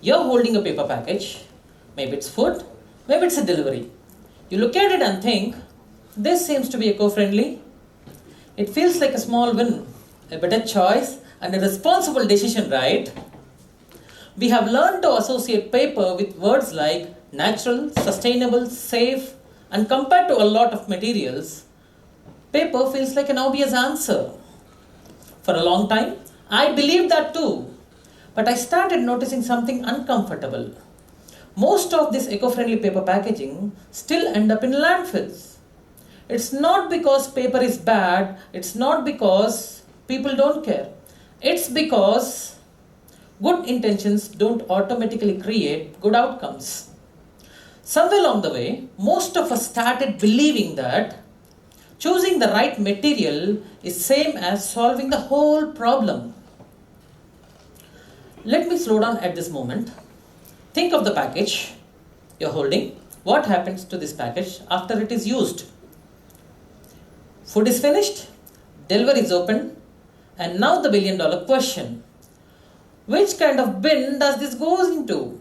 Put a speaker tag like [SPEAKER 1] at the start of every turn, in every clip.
[SPEAKER 1] You're holding a paper package, maybe it's food, maybe it's a delivery. You look at it and think, this seems to be eco-friendly. It feels like a small win, a better choice, and a responsible decision, right? We have learned to associate paper with words like natural, sustainable, safe, and compared to a lot of materials, paper feels like an obvious answer. For a long time, I believed that too. But I started noticing something uncomfortable. Most of this eco-friendly paper packaging still end up in landfills. It's not because paper is bad, it's not because people don't care. It's because good intentions don't automatically create good outcomes. Somewhere along the way, most of us started believing that choosing the right material is same as solving the whole problem. Let me slow down at this moment. Think of the package you're holding. What happens to this package after it is used? Food is finished, delivery is open, and now the billion-dollar question. Which kind of bin does this go into?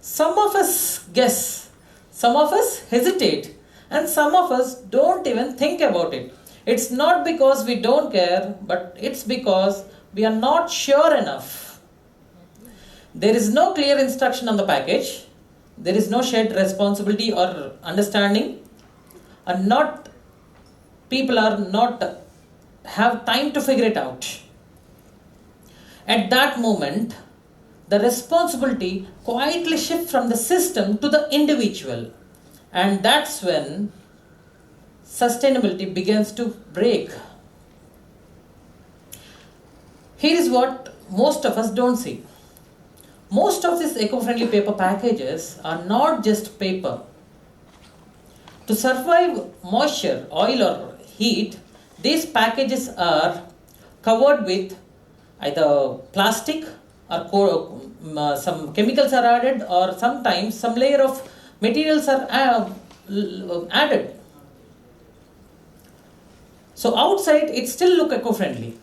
[SPEAKER 1] Some of us guess, some of us hesitate, and some of us don't even think about it. It's not because we don't care, but it's because we are not sure enough. There is no clear instruction on the package. There is no shared responsibility or understanding. And people are not have time to figure it out. At that moment, the responsibility quietly shifts from the system to the individual. And that's when sustainability begins to break. Here is what most of us don't see. Most of these eco-friendly paper packages are not just paper. To survive moisture, oil or heat, these packages are covered with either plastic or some chemicals are added, or sometimes some layer of materials are added. So outside it still look eco-friendly,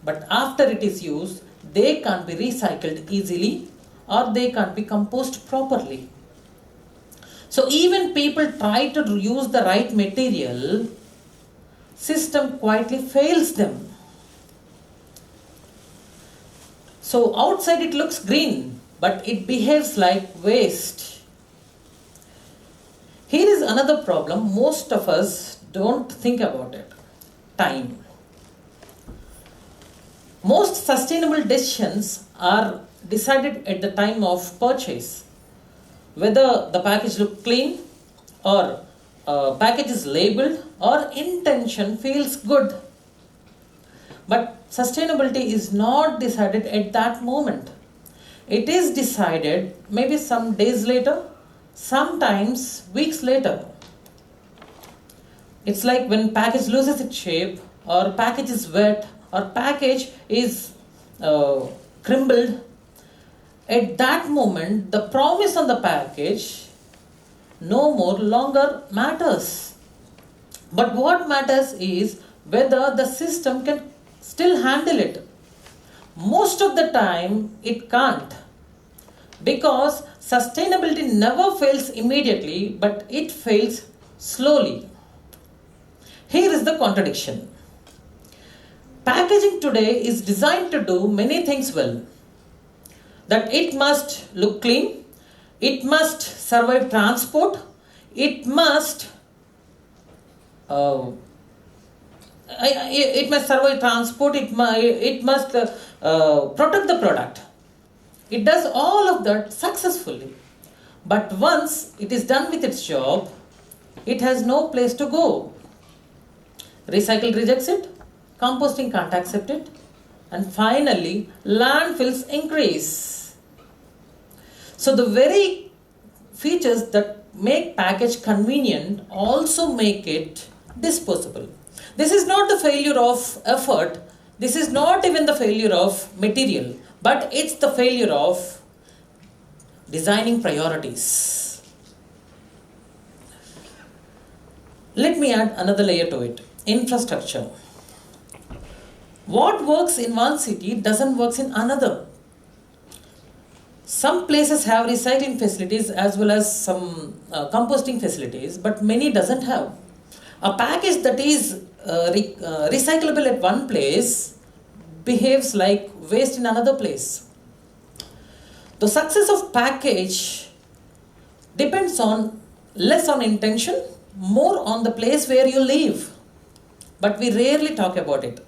[SPEAKER 1] but after it is used, they can't be recycled easily or they can't be composted properly. So even people try to use the right material, system quietly fails them. So outside it looks green, but it behaves like waste. Here is another problem most of us don't think about it. Time. Most sustainable decisions are decided at the time of purchase. Whether the package looks clean or package is labeled or intention feels good. But sustainability is not decided at that moment. It is decided maybe some days later, sometimes weeks later. It's like when package loses its shape, or package is wet, or package is crumbled. At that moment, the promise on the package no more longer matters. But what matters is whether the system can still handle it. Most of the time, it can't. Because sustainability never fails immediately, but it fails slowly. Here is the contradiction. Packaging today is designed to do many things well. That it must look clean, it must survive transport, it must survive transport, it must protect the product. It does all of that successfully. But once it is done with its job, it has no place to go. Recycle rejects it, composting can't accept it, and finally, landfills increase. So the very features that make package convenient also make it disposable. This is not the failure of effort, this is not even the failure of material, but it's the failure of designing priorities. Let me add another layer to it. Infrastructure. What works in one city doesn't work in another. Some places have recycling facilities as well as some composting facilities, but many doesn't have. A package that is recyclable at one place behaves like waste in another place. The success of package depends on less on intention, more on the place where you live. But we rarely talk about it.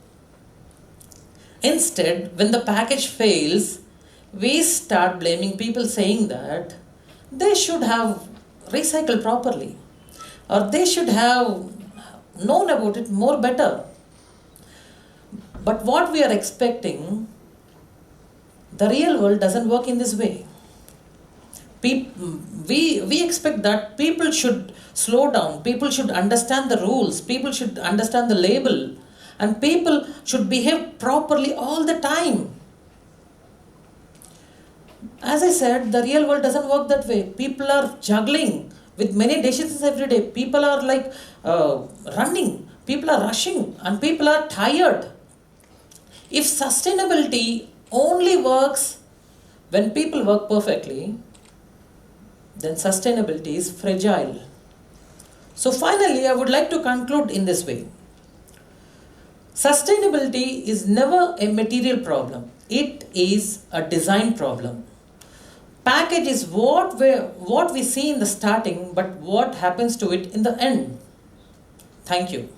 [SPEAKER 1] Instead, when the package fails, we start blaming people, saying that they should have recycled properly or they should have known about it more better. But what we are expecting, the real world doesn't work in this way. We expect that people should slow down, people should understand the rules, people should understand the label, and people should behave properly all the time. As I said, the real world doesn't work that way. People are juggling with many decisions every day. People are like running, people are rushing, and people are tired. If sustainability only works when people work perfectly, then sustainability is fragile. So finally, I would like to conclude in this way. Sustainability is never a material problem. It is a design problem. Package is what we see in the starting, but what happens to it in the end. Thank you.